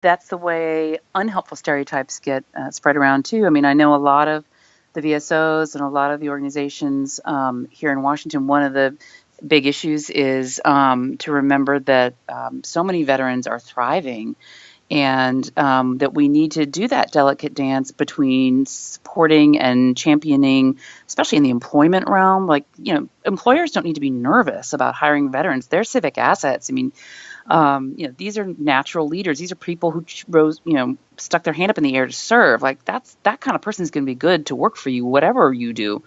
that's the way unhelpful stereotypes get spread around too. I mean, I know a lot of the VSOs and a lot of the organizations here in Washington. One of the big issues is to remember that so many veterans are thriving, and that we need to do that delicate dance between supporting and championing, especially in the employment realm. Like, employers don't need to be nervous about hiring veterans. They're civic assets. I mean, these are natural leaders. These are people who stuck their hand up in the air to serve. Like, that kind of person is going to be good to work for you, whatever you do.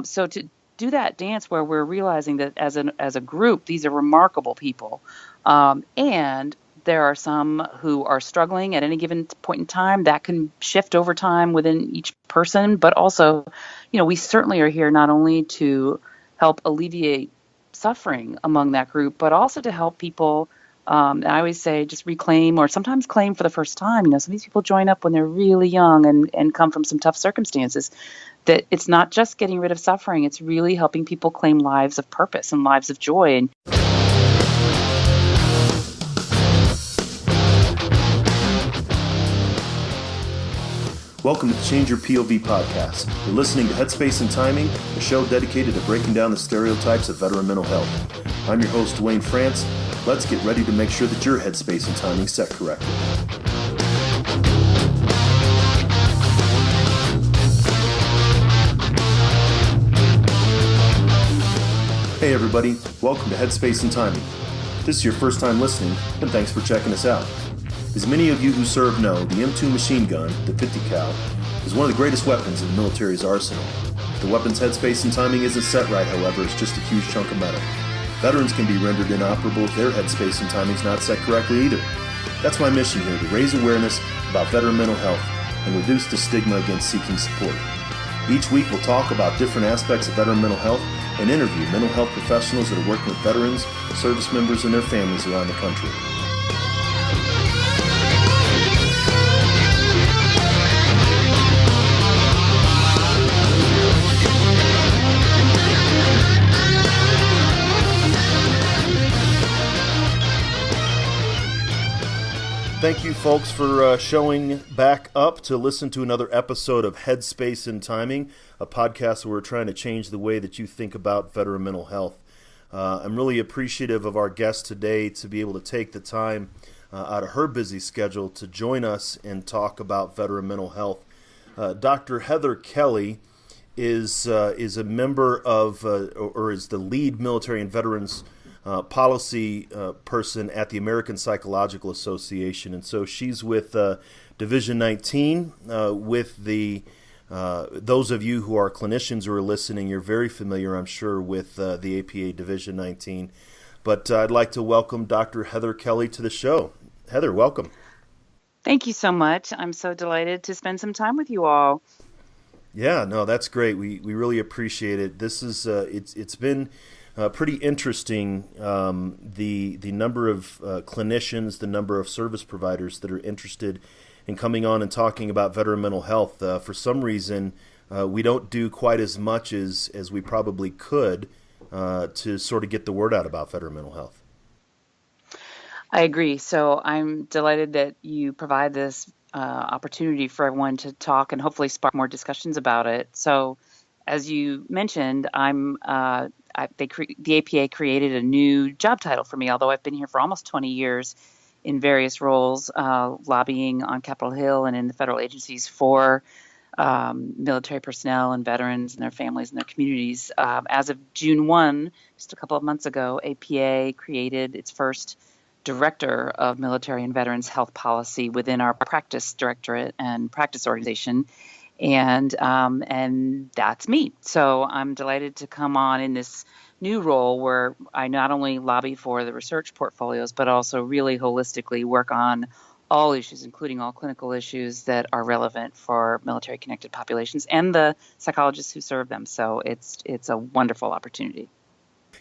So to do that dance where we're realizing that as a group, these are remarkable people, and there are some who are struggling at any given point in time. That can shift over time within each person, but also, we certainly are here not only to help alleviate suffering among that group, but also to help people. And I always say just reclaim or sometimes claim for the first time. Some of these people join up when they're really young and come from some tough circumstances. That it's not just getting rid of suffering, it's really helping people claim lives of purpose and lives of joy. And welcome to the Change Your POV podcast. You're listening to Headspace and Timing, a show dedicated to breaking down the stereotypes of veteran mental health. I'm your host, Dwayne France. Let's get ready to make sure that your headspace and timing set correctly. Hey everybody, welcome to Headspace and Timing. If this is your first time listening, then thanks for checking us out. As many of you who serve know, the M2 machine gun, the 50 cal, is one of the greatest weapons in the military's arsenal. If the weapon's headspace and timing isn't set right, however, it's just a huge chunk of metal. Veterans can be rendered inoperable if their headspace and timing's not set correctly either. That's my mission here, to raise awareness about veteran mental health and reduce the stigma against seeking support. Each week we'll talk about different aspects of veteran mental health and interview mental health professionals that are working with veterans, service members, and their families around the country. Thank you, folks, for showing back up to listen to another episode of Headspace and Timing, a podcast where we're trying to change the way that you think about veteran mental health. I'm really appreciative of our guest today to be able to take the time out of her busy schedule to join us and talk about veteran mental health. Dr. Heather Kelly is a member of, or is the lead military and veterans policy person at the American Psychological Association, and so she's with Division 19. With the those of you who are clinicians who are listening, you're very familiar, I'm sure, with the APA Division 19. But I'd like to welcome Dr. Heather Kelly to the show. Heather, welcome. thank you so much. I'm so delighted to spend some time with you all. Yeah, no, that's great. We really appreciate it. This is it's been pretty interesting, the number of clinicians, the number of service providers that are interested in coming on and talking about veteran mental health. For some reason, we don't do quite as much as we probably could to sort of get the word out about veteran mental health. I agree. So I'm delighted that you provide this opportunity for everyone to talk and hopefully spark more discussions about it. So, as you mentioned, the APA created a new job title for me, although I've been here for almost 20 years in various roles, lobbying on Capitol Hill and in the federal agencies for military personnel and veterans and their families and their communities. As of June 1, just a couple of months ago, APA created its first director of military and veterans health policy within our practice directorate and practice organization. And that's me. So I'm delighted to come on in this new role where I not only lobby for the research portfolios, but also really holistically work on all issues, including all clinical issues that are relevant for military-connected populations and the psychologists who serve them. So it's a wonderful opportunity.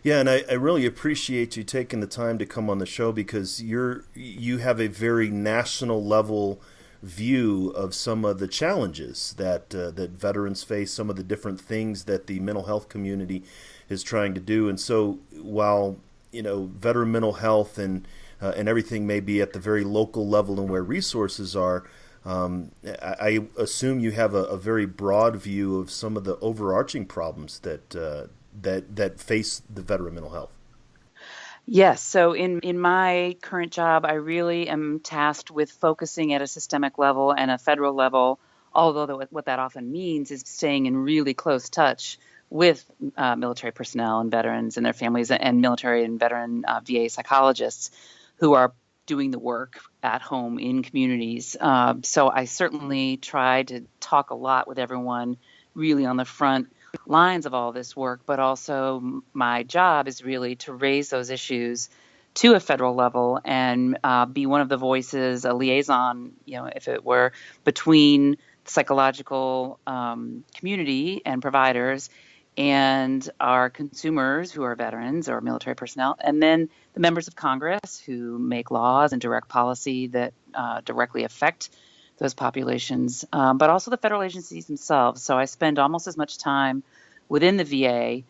Yeah, and I really appreciate you taking the time to come on the show because you have a very national level view of some of the challenges that veterans face, some of the different things that the mental health community is trying to do. And so while veteran mental health and and everything may be at the very local level and where resources are. I assume you have a very broad view of some of the overarching problems that face the veteran mental health. Yes. So in my current job, I really am tasked with focusing at a systemic level and a federal level, although what that often means is staying in really close touch with military personnel and veterans and their families and military and veteran VA psychologists who are doing the work at home in communities. So I certainly try to talk a lot with everyone really on the front lines of all this work, but also my job is really to raise those issues to a federal level and be one of the voices, a liaison, if it were, between the psychological community and providers and our consumers who are veterans or military personnel, and then the members of Congress who make laws and direct policy that directly affect those populations, but also the federal agencies themselves. So I spend almost as much time within the VA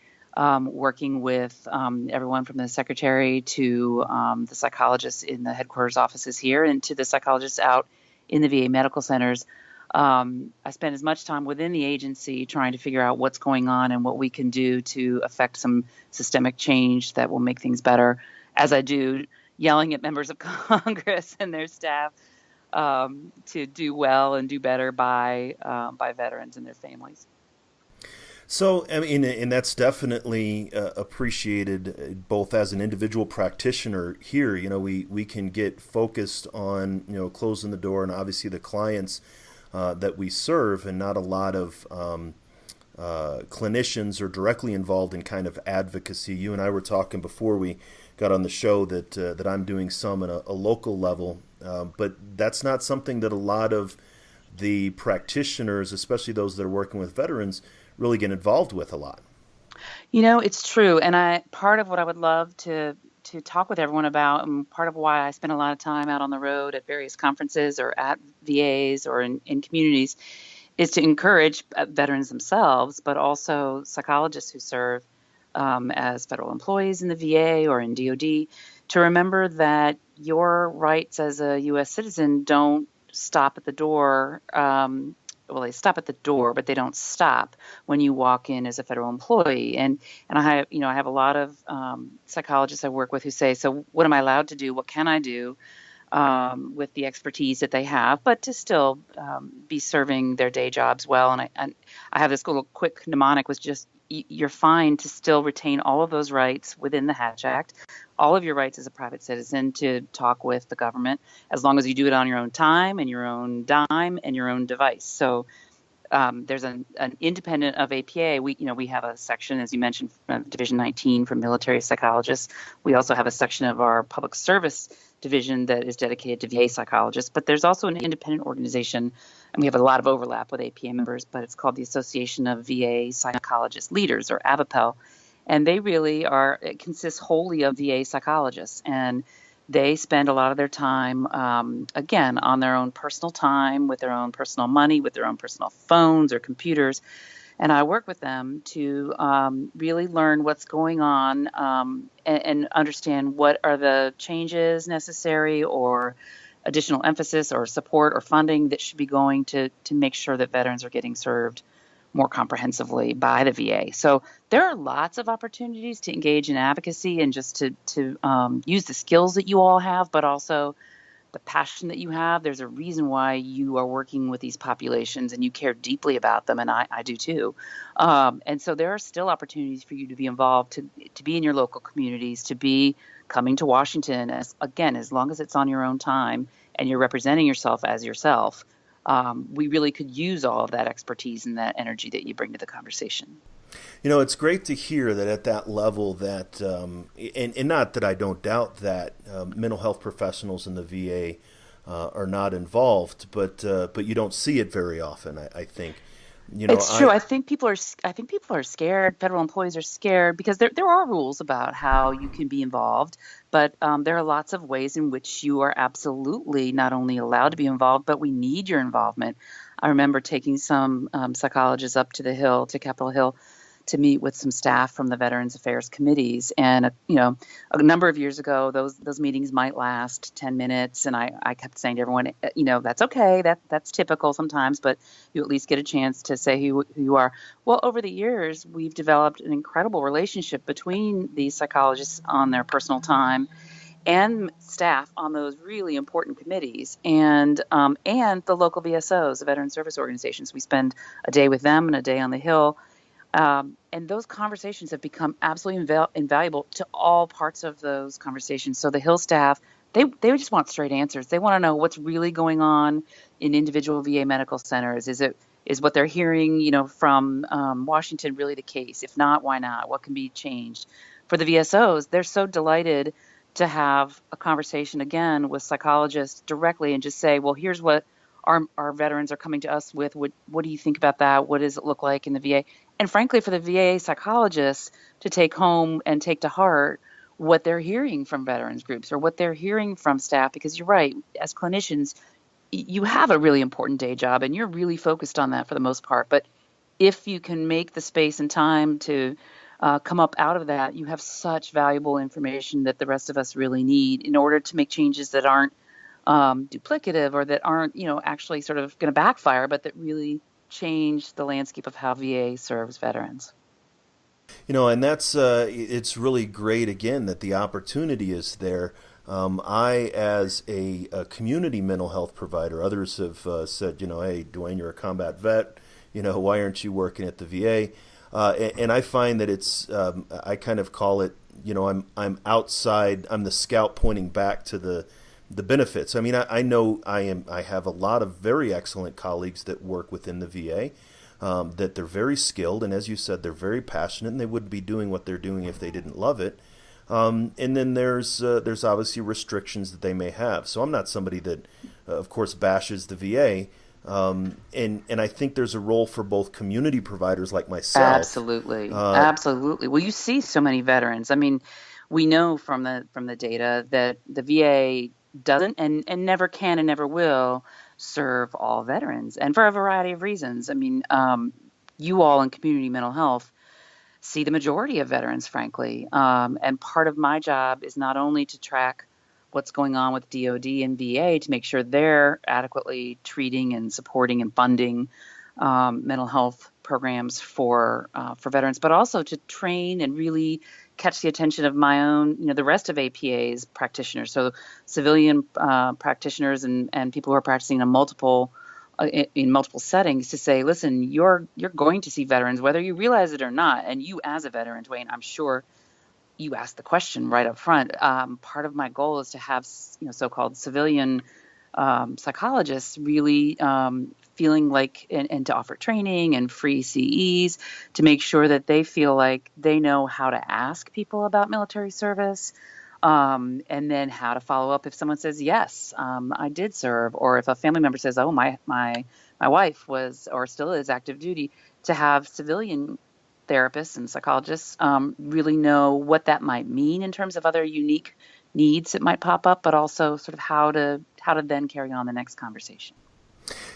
working with everyone from the secretary to the psychologists in the headquarters offices here and to the psychologists out in the VA medical centers. I spend as much time within the agency trying to figure out what's going on and what we can do to affect some systemic change that will make things better, as I do yelling at members of Congress and their staff to do well and do better by veterans and their families. So, I mean, and that's definitely appreciated both as an individual practitioner here. We can get focused on, closing the door and obviously the clients that we serve, and not a lot of clinicians are directly involved in kind of advocacy. You and I were talking before we got on the show that I'm doing some at a local level, but that's not something that a lot of the practitioners, especially those that are working with veterans, really get involved with a lot. It's true. And part of what I would love to talk with everyone about, and part of why I spend a lot of time out on the road at various conferences or at VAs or in communities, is to encourage veterans themselves, but also psychologists who serve as federal employees in the VA or in DOD, to remember that your rights as a U.S. citizen don't stop at the door. Well, they stop at the door, but they don't stop when you walk in as a federal employee. And I have a lot of psychologists I work with who say, so what am I allowed to do? What can I do with the expertise that they have, but to still be serving their day jobs well? And I have this little quick mnemonic, was just, you're fine to still retain all of those rights within the Hatch Act, all of your rights as a private citizen to talk with the government, as long as you do it on your own time and your own dime and your own device. So there's an independent of APA. We have a section, as you mentioned, Division 19 for military psychologists. We also have a section of our public service division that is dedicated to VA psychologists. But there's also an independent organization, and we have a lot of overlap with APA members, but it's called the Association of VA Psychologist Leaders, or AVAPEL. And they really it consists wholly of VA psychologists. And they spend a lot of their time, again, on their own personal time, with their own personal money, with their own personal phones or computers. And I work with them to really learn what's going on and understand what are the changes necessary or additional emphasis or support or funding that should be going to make sure that veterans are getting served more comprehensively by the VA. So there are lots of opportunities to engage in advocacy and just to use the skills that you all have, but also the passion that you have. There's a reason why you are working with these populations and you care deeply about them, and I do too. And so there are still opportunities for you to be involved, to be in your local communities, to be coming to Washington, as long as it's on your own time and you're representing yourself as yourself. We really could use all of that expertise and that energy that you bring to the conversation. It's great to hear that at that level that, and not that I don't doubt that mental health professionals in the VA are not involved, but you don't see it very often. I think. It's true. I think people are scared. Federal employees are scared because there are rules about how you can be involved, but there are lots of ways in which you are absolutely not only allowed to be involved, but we need your involvement. I remember taking some psychologists up to the Hill, to Capitol Hill, to meet with some staff from the Veterans Affairs committees. And, a number of years ago, those meetings might last 10 minutes. And I kept saying to everyone, that's okay. That's typical sometimes, but you at least get a chance to say who you are. Well, over the years, we've developed an incredible relationship between these psychologists on their personal time and staff on those really important committees, and the local VSOs, the Veteran Service Organizations. We spend a day with them and a day on the Hill. And those conversations have become absolutely invaluable to all parts of those conversations. So the Hill staff, they just want straight answers. They want to know what's really going on in individual VA medical centers. Is what they're hearing, from Washington really the case? If not, why not? What can be changed? For the VSOs, they're so delighted to have a conversation again with psychologists directly and just say, well, here's what our veterans are coming to us with. What do you think about that? What does it look like in the VA? And frankly, for the VA psychologists to take home and take to heart what they're hearing from veterans groups or what they're hearing from staff, because you're right, as clinicians, you have a really important day job and you're really focused on that for the most part. But if you can make the space and time to come up out of that, you have such valuable information that the rest of us really need in order to make changes that aren't duplicative or that aren't, actually sort of going to backfire, but that really change the landscape of how VA serves veterans. And that's it's really great, again, that the opportunity is there. I, as a community mental health provider, others have said, hey, Dwayne, you're a combat vet. Why aren't you working at the VA? And I find that it's, I kind of call it, I'm outside, I'm the scout pointing back to the benefits. I mean, I know I have a lot of very excellent colleagues that work within the VA, that they're very skilled, and as you said, they're very passionate, and they wouldn't be doing what they're doing if they didn't love it. And then there's obviously restrictions that they may have. So I'm not somebody that, of course, bashes the VA. And I think there's a role for both community providers like myself. Absolutely. Absolutely. Well, you see so many veterans. I mean, we know from the data that the VA doesn't and never can and never will serve all veterans, and for a variety of reasons. I mean, you all in community mental health see the majority of veterans, frankly. And part of my job is not only to track what's going on with DOD and VA to make sure they're adequately treating and supporting and funding mental health programs for veterans, but also to train and really catch the attention of my own, the rest of APA's practitioners. So civilian practitioners and people who are practicing in multiple settings to say, listen, you're going to see veterans, whether you realize it or not. And you as a veteran, Dwayne, I'm sure you asked the question right up front. Part of my goal is to have, so-called civilian psychologists really feeling like, and to offer training and free CEs to make sure that they feel like they know how to ask people about military service, and then how to follow up if someone says, yes, I did serve, or if a family member says, oh, my wife was or still is active duty, to have civilian therapists and psychologists really know what that might mean in terms of other unique needs that might pop up, but also sort of how to then carry on the next conversation.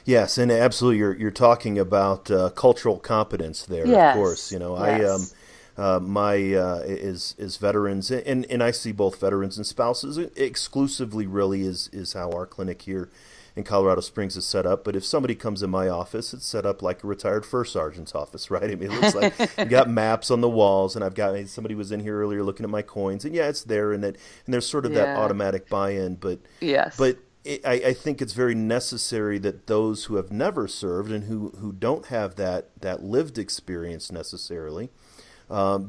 Yes, and absolutely, you're talking about cultural competence there. Yes. Of course, Yes. my is veterans, and I see both veterans and spouses exclusively. Really, is how our clinic here in Colorado Springs is set up. But if somebody comes in my office, it's set up like a retired first sergeant's office, right? I mean, it looks like you got maps on the walls, and I've got somebody was in here earlier looking at my coins, and yeah, it's there, and there's sort of that automatic buy-in. But yes, but I think it's very necessary that those who have never served and who don't have that lived experience necessarily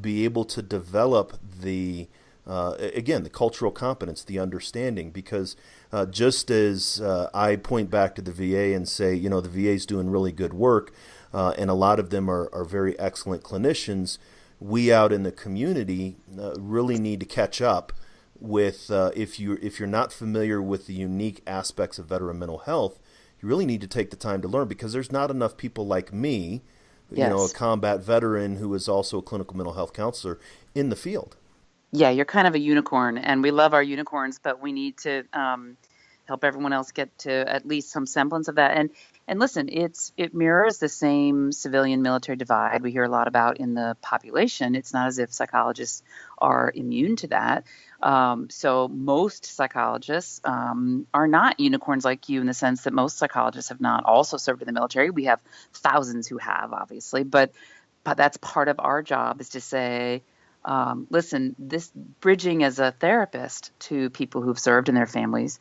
be able to develop the cultural competence, the understanding, because just as I point back to the VA and say, the VA is doing really good work, and a lot of them are very excellent clinicians, we out in the community really need to catch up with if you're not familiar with the unique aspects of veteran mental health, you really need to take the time to learn, because there's not enough people like me, yes, a combat veteran who is also a clinical mental health counselor in the field. Yeah, you're kind of a unicorn, and we love our unicorns, but we need to help everyone else get to at least some semblance of that. And listen, it mirrors the same civilian military divide we hear a lot about in the population. It's not as if psychologists are immune to that. So most psychologists are not unicorns like you, in the sense that most psychologists have not also served in the military. We have thousands who have, obviously, but that's part of our job, is to say, listen, this bridging as a therapist to people who've served and their families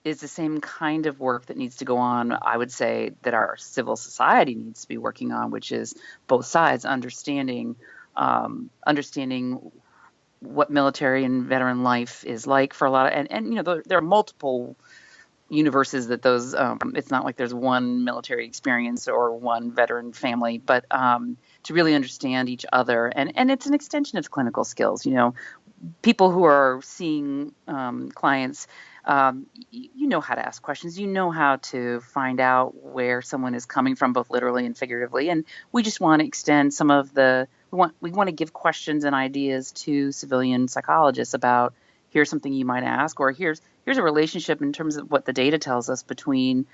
is the same kind of work that needs to go on, I would say, that our civil society needs to be working on, which is both sides understanding what military and veteran life is like for a lot of, and there are multiple universes that those, it's not like there's one military experience or one veteran family, but to really understand each other. And it's an extension of clinical skills. People who are seeing clients, you know how to ask questions, you know how to find out where someone is coming from, both literally and figuratively. And we just want to extend some of we want to give questions and ideas to civilian psychologists about, here's something you might ask, or here's a relationship in terms of what the data tells us between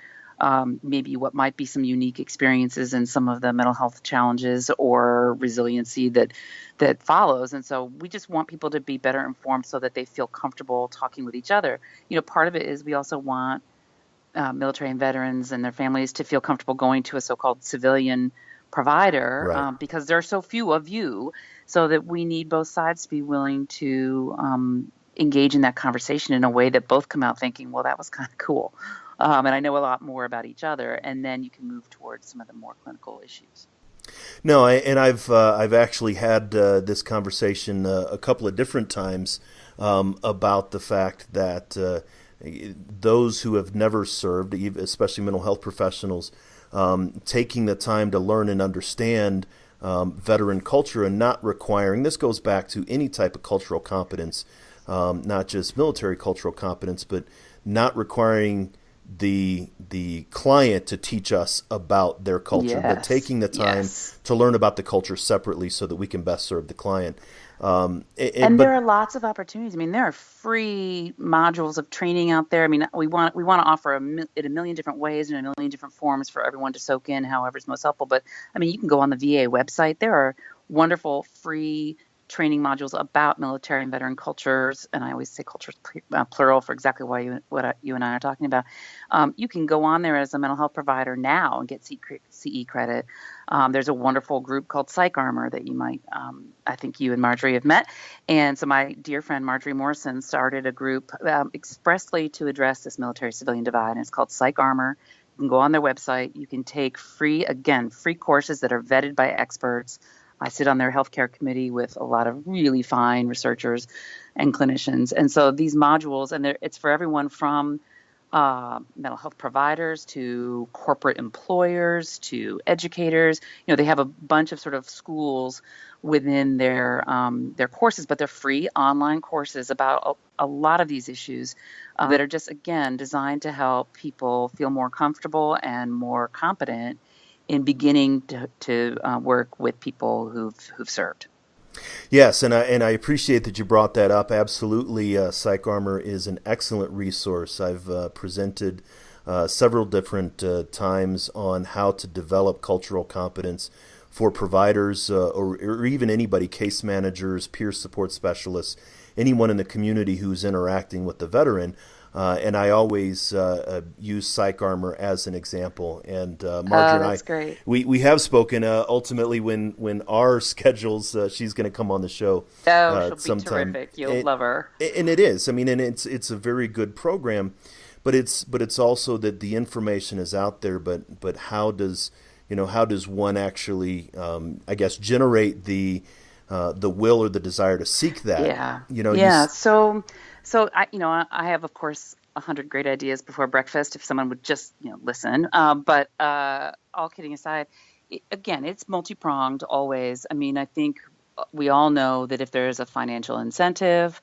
maybe what might be some unique experiences and some of the mental health challenges or resiliency that follows. And so we just want people to be better informed so that they feel comfortable talking with each other. Part of it is we also want military and veterans and their families to feel comfortable going to a so-called civilian provider, Right. because there are so few of you, so that we need both sides to be willing to engage in that conversation in a way that both come out thinking, well, that was kind of cool. And I know a lot more about each other, and then you can move towards some of the more clinical issues. No, I've actually had this conversation a couple of different times about the fact that those who have never served, especially mental health professionals, taking the time to learn and understand veteran culture and not requiring, this goes back to any type of cultural competence, not just military cultural competence, but not requiring the client to teach us about their culture, but taking the time to learn about the culture separately so that we can best serve the client. There are lots of opportunities. I mean, there are free modules of training out there. I mean, we want to offer it a million different ways and a million different forms for everyone to soak in, however's most helpful. But I mean, you can go on the VA website. There are wonderful free training modules about military and veteran cultures, and I always say cultures plural for exactly what you and I are talking about. You can go on there as a mental health provider now and get CE credit. There's a wonderful group called Psych Armor that you might, I think you and Marjorie have met. And so my dear friend Marjorie Morrison started a group expressly to address this military-civilian divide, and it's called Psych Armor. You can go on their website. You can take free courses that are vetted by experts. I sit on their healthcare committee with a lot of really fine researchers and clinicians. And so these modules, and it's for everyone from mental health providers to corporate employers to educators. They have a bunch of sort of schools within their courses, but they're free online courses about a lot of these issues that are just, again, designed to help people feel more comfortable and more competent in beginning to work with people who've served. Yes, and I appreciate that you brought that up. Absolutely, Psych Armor is an excellent resource. I've presented several different times on how to develop cultural competence for providers or even anybody, case managers, peer support specialists, anyone in the community who's interacting with the veteran. And I always use Psych Armor as an example. And Marjorie and I, great. we have spoken ultimately when our schedules, she's going to come on the show she'll sometime. Be terrific. You'll love her. And it is. I mean, and it's a very good program, but it's also that the information is out there. But how does one actually, I guess, generate the will or the desire to seek that? Yeah. So I have, of course, 100 great ideas before breakfast if someone would just listen. But all kidding aside, it's multi-pronged always. I mean, I think we all know that if there's a financial incentive,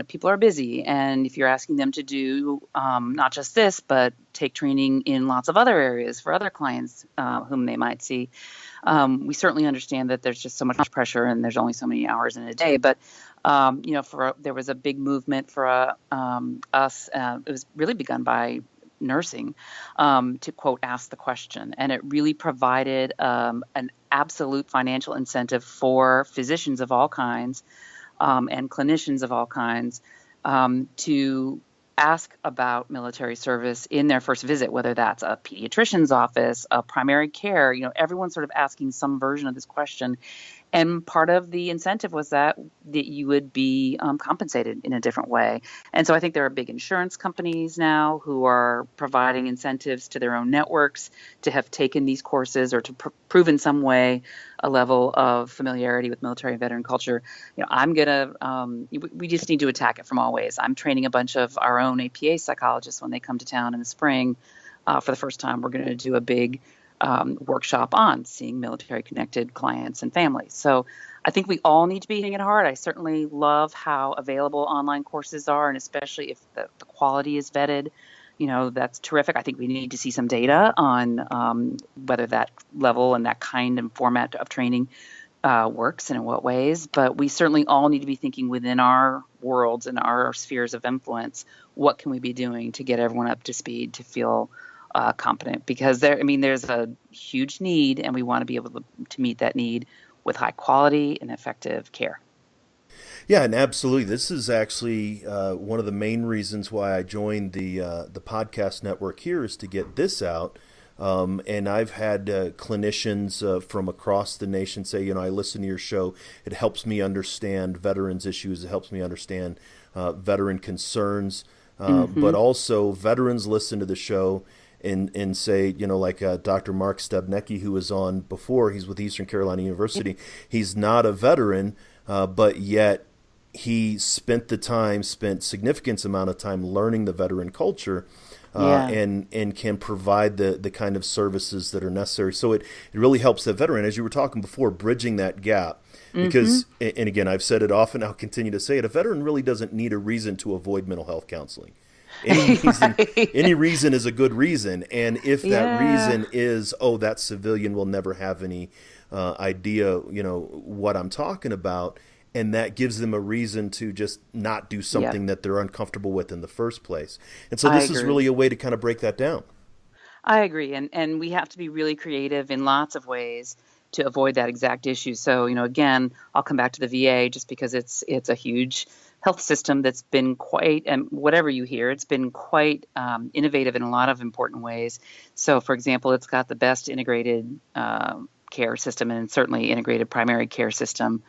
people are busy, and if you're asking them to do not just this, but take training in lots of other areas for other clients whom they might see, we certainly understand that there's just so much pressure and there's only so many hours in a day. But There was a big movement for us. It was really begun by nursing to quote ask the question, and it really provided an absolute financial incentive for physicians of all kinds and clinicians of all kinds to ask about military service in their first visit, whether that's a pediatrician's office, a primary care, everyone's sort of asking some version of this question. And part of the incentive was that you would be compensated in a different way. And so I think there are big insurance companies now who are providing incentives to their own networks to have taken these courses or to prove in some way a level of familiarity with military and veteran culture. We just need to attack it from all ways. I'm training a bunch of our own APA psychologists when they come to town in the spring. For the first time, we're going to do a big workshop on seeing military connected clients and families. So I think we all need to be hitting it hard. I certainly love how available online courses are, and especially if the quality is vetted, that's terrific. I think we need to see some data on whether that level and that kind of format of training works and in what ways. But we certainly all need to be thinking within our worlds and our spheres of influence, what can we be doing to get everyone up to speed to feel competent, because there's a huge need, and we want to be able to meet that need with high quality and effective care. Yeah, and absolutely. This is actually one of the main reasons why I joined the podcast network here, is to get this out. And I've had clinicians from across the nation say, I listen to your show. It helps me understand veterans' issues. It helps me understand veteran concerns. But also veterans listen to the show and say, like Dr. Mark Stebnecki, who was on before, he's with Eastern Carolina University. He's not a veteran, but yet he spent significant amount of time learning the veteran culture and can provide the kind of services that are necessary. So it really helps the veteran, as you were talking before, bridging that gap. Because, and again, I've said it often, I'll continue to say it, a veteran really doesn't need a reason to avoid mental health counseling. Any reason is a good reason. And if that reason is, that civilian will never have any idea, what I'm talking about, and that gives them a reason to just not do something that they're uncomfortable with in the first place. And so this is really a way to kind of break that down. I agree. And we have to be really creative in lots of ways to avoid that exact issue. So, again, I'll come back to the VA just because it's a huge health system that's been quite, and whatever you hear, it's been quite innovative in a lot of important ways. So, for example, it's got the best integrated care system, and certainly integrated primary care system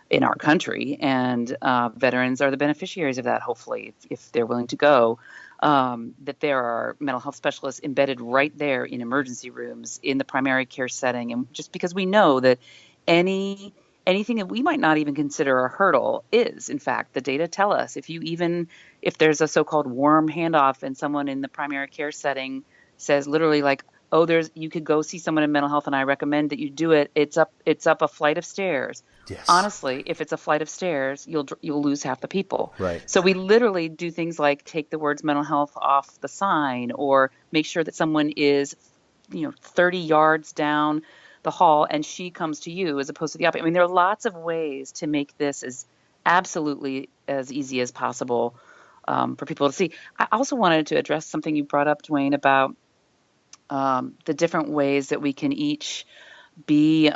in our country. And veterans are the beneficiaries of that, hopefully, if they're willing to go. That there are mental health specialists embedded right there in emergency rooms in the primary care setting. And just because we know that anything that we might not even consider a hurdle is, in fact, the data tell us, if there's a so-called warm handoff and someone in the primary care setting says literally like, you could go see someone in mental health and I recommend that you do it. It's up a flight of stairs. Yes. Honestly, if it's a flight of stairs, you'll lose half the people. Right. So we literally do things like take the words mental health off the sign, or make sure that someone is, 30 yards down the hall and she comes to you as opposed to the opposite. There are lots of ways to make this as absolutely as easy as possible for people to see. I also wanted to address something you brought up, Dwayne, about the different ways that we can each be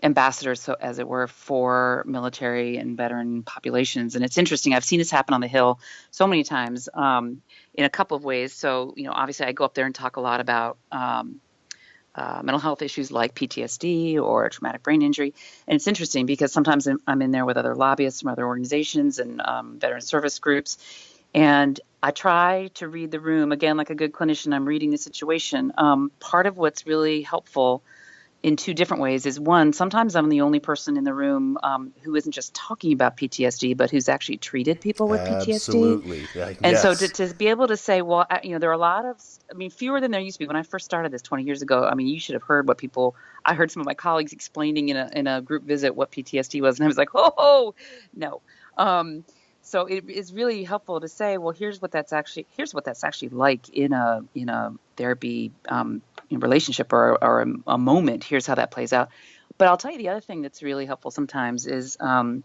ambassadors, so as it were, for military and veteran populations. And it's interesting. I've seen this happen on the Hill so many times in a couple of ways. So, obviously I go up there and talk a lot about mental health issues like PTSD or traumatic brain injury. And it's interesting because sometimes I'm in there with other lobbyists from other organizations and veteran service groups. And I try to read the room, again, like a good clinician. I'm reading the situation. Part of what's really helpful in two different ways is, one, sometimes I'm the only person in the room who isn't just talking about PTSD, but who's actually treated people with PTSD. Absolutely. And so to be able to say, well, there are a lot of, fewer than there used to be. When I first started this 20 years ago, you should have heard I heard some of my colleagues explaining in a group visit what PTSD was. And I was like, oh, no. So it is really helpful to say, well, here's what that's actually like in a therapy relationship or a moment. Here's how that plays out. But I'll tell you the other thing that's really helpful sometimes is, I'm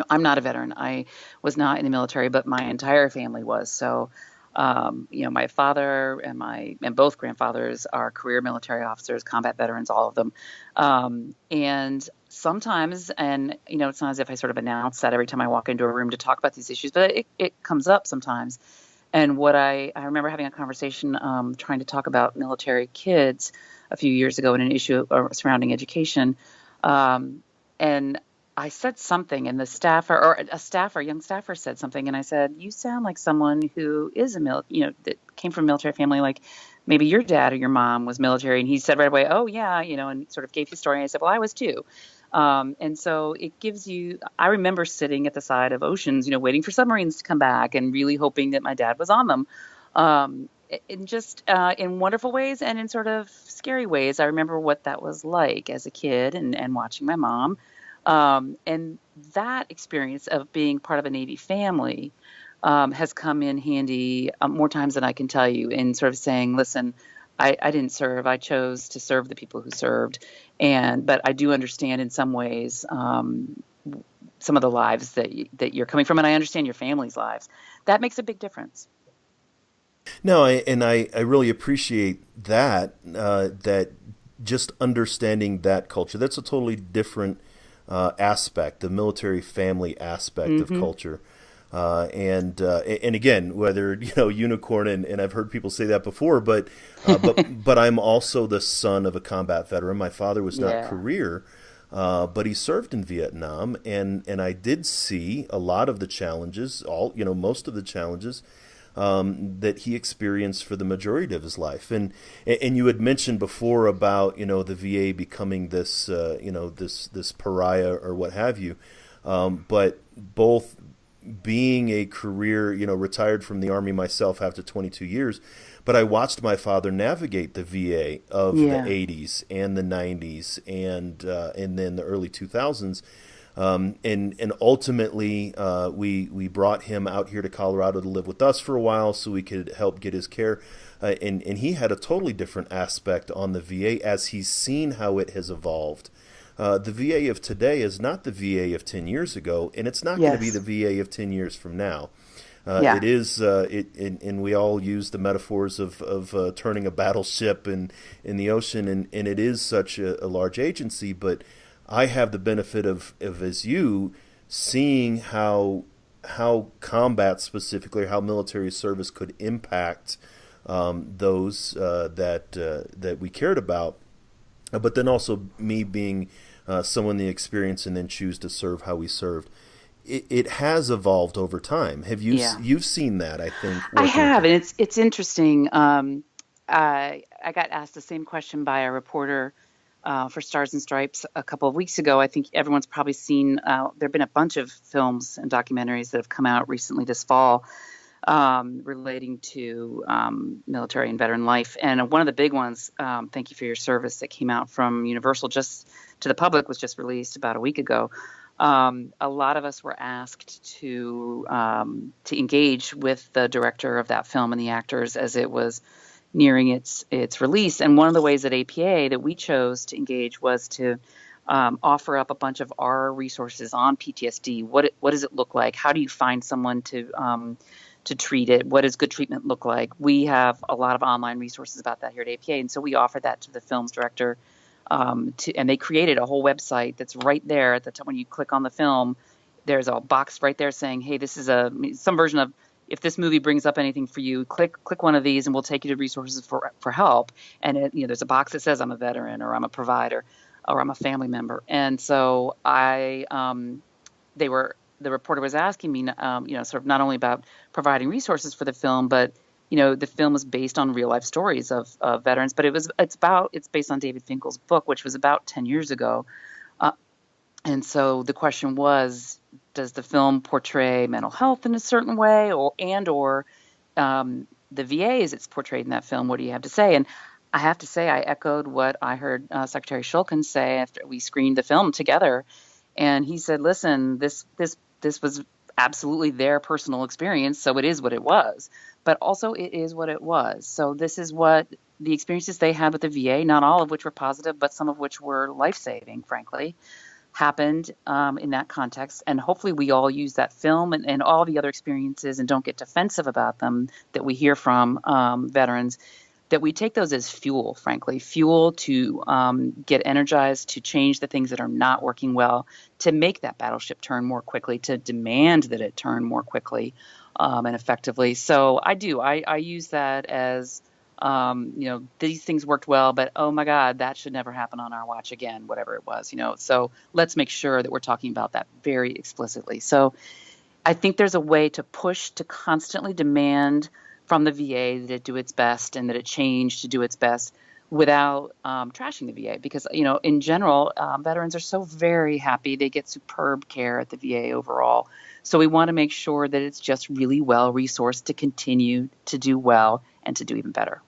not a veteran. I was not in the military, but my entire family was. So, my father and both grandfathers are career military officers, combat veterans, all of them. And sometimes, and it's not as if I sort of announce that every time I walk into a room to talk about these issues, but it comes up sometimes. And what I remember having a conversation, trying to talk about military kids a few years ago in an issue surrounding education. And I said something, and a young staffer said something, and I said, "You sound like someone who is that came from a military family, like maybe your dad or your mom was military." And he said right away, "Oh yeah," and sort of gave his story. And I said, "Well, I was too." And so it gives you. I remember sitting at the side of oceans, waiting for submarines to come back, and really hoping that my dad was on them. In just in wonderful ways and in sort of scary ways. I remember what that was like as a kid and watching my mom. And that experience of being part of a Navy family has come in handy more times than I can tell you, in sort of saying, listen, I didn't serve. I chose to serve the people who served. But I do understand in some ways some of the lives that you're coming from, and I understand your family's lives. That makes a big difference. No, I really appreciate that, that just understanding that culture. That's a totally different aspect, the military family aspect of culture. And again, whether unicorn, and I've heard people say that before, but I'm also the son of a combat veteran. My father was not career, but he served in Vietnam, and I did see a lot of the challenges, most of the challenges that he experienced for the majority of his life. And you had mentioned before about the VA becoming this this pariah or what have you, but both being a career, retired from the Army myself after 22 years, but I watched my father navigate the VA of the 80s and the 90s and then the early 2000s. And ultimately, we brought him out here to Colorado to live with us for a while so we could help get his care. And he had a totally different aspect on the VA as he's seen how it has evolved. The VA of today is not the VA of 10 years ago, and it's not going to be the VA of 10 years from now. It is, and we all use the metaphors of turning a battleship in the ocean, and it is such a large agency, but I have the benefit of as you, seeing how combat specifically, or how military service could impact those that we cared about, but then also me being someone the experience and then choose to serve how we served. It has evolved over time. Have you you've seen that? I think I have, and it's interesting. I got asked the same question by a reporter for Stars and Stripes a couple of weeks ago. I think everyone's probably seen, there have been a bunch of films and documentaries that have come out recently this fall relating to military and veteran life. And one of the big ones, Thank You for Your Service, that came out from Universal just to the public, was just released about a week ago. A lot of us were asked to engage with the director of that film and the actors as it was nearing its release. And one of the ways at APA that we chose to engage was to offer up a bunch of our resources on PTSD. What does it look like? How do you find someone to treat it? What does good treatment look like? We have a lot of online resources about that here at APA, and so we offered that to the film's director. And they created a whole website that's right there at the time. When you click on the film, there's a box right there saying, "Hey, this is some version of, if this movie brings up anything for you, click one of these, and we'll take you to resources for help." And there's a box that says, "I'm a veteran," or "I'm a provider," or "I'm a family member." And so the reporter was asking me, sort of not only about providing resources for the film, but the film is based on real life stories of veterans, but it's based on David Finkel's book, which was about 10 years ago. And so the question was, does the film portray mental health in a certain way, or the VA as it's portrayed in that film? What do you have to say? And I have to say, I echoed what I heard Secretary Shulkin say after we screened the film together. And he said, listen, this was absolutely their personal experience, so it is what it was. but also it is what it was. So this is what the experiences they had with the VA, not all of which were positive, but some of which were life-saving, frankly, happened in that context. And hopefully we all use that film and all the other experiences and don't get defensive about them that we hear from veterans, that we take those as fuel, frankly, fuel to get energized, to change the things that are not working well, to make that battleship turn more quickly, to demand that it turn more quickly and effectively. So I use that as, these things worked well, but oh my God, that should never happen on our watch again, whatever it was, So let's make sure that we're talking about that very explicitly. So I think there's a way to push, to constantly demand from the VA that it do its best and that it change to do its best without trashing the VA. Because, in general, veterans are so very happy. They get superb care at the VA overall. So we want to make sure that it's just really well resourced to continue to do well and to do even better.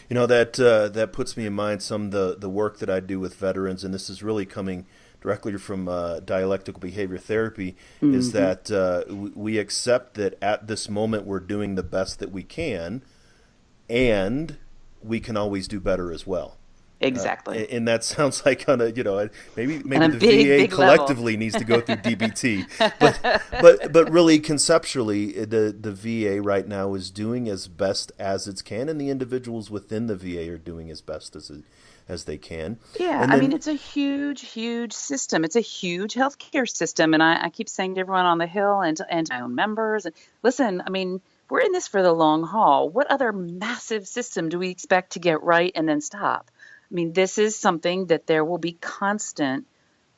That puts me in mind some of the work that I do with veterans, and this is really coming directly from dialectical behavior therapy, is that we accept that at this moment we're doing the best that we can, and we can always do better as well. Exactly. And that sounds like maybe the big VA collectively needs to go through DBT, but really conceptually, the VA right now is doing as best as it can, and the individuals within the VA are doing as best as they can. Yeah, I mean, it's a huge, huge system. It's a huge healthcare system, and I keep saying to everyone on the Hill and to my own members, listen, I mean, we're in this for the long haul. What other massive system do we expect to get right and then stop? I mean, this is something that there will be constant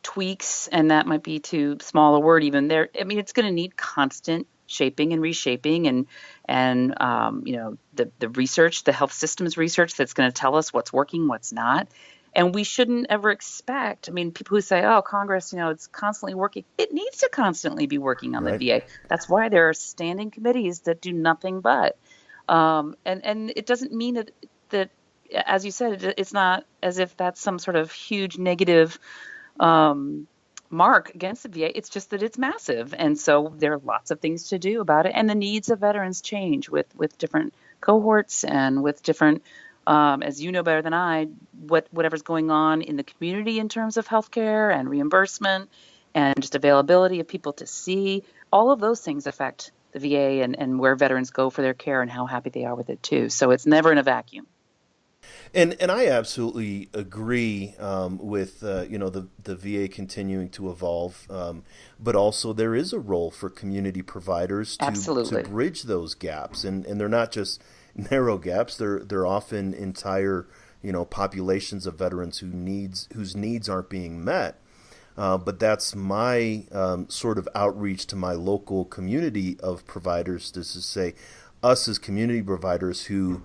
tweaks, and that might be too small a word even there. I mean, it's going to need constant shaping and reshaping and the research, the health systems research that's going to tell us what's working, what's not. And we shouldn't ever expect, I mean, people who say, oh, Congress, it's constantly working. It needs to constantly be working on the VA. That's why there are standing committees that do nothing but. And it doesn't mean that, as you said, it's not as if that's some sort of huge negative mark against the VA. It's just that it's massive. And so there are lots of things to do about it. And the needs of veterans change with different cohorts and with different, as you know better than I, whatever's going on in the community in terms of healthcare and reimbursement and just availability of people to see. All of those things affect the VA and where veterans go for their care and how happy they are with it too. So it's never in a vacuum. And I absolutely agree with the VA continuing to evolve, but also there is a role for community providers to bridge those gaps, and they're not just narrow gaps; they're often entire populations of veterans whose needs aren't being met. But that's my sort of outreach to my local community of providers, to say, us as community providers who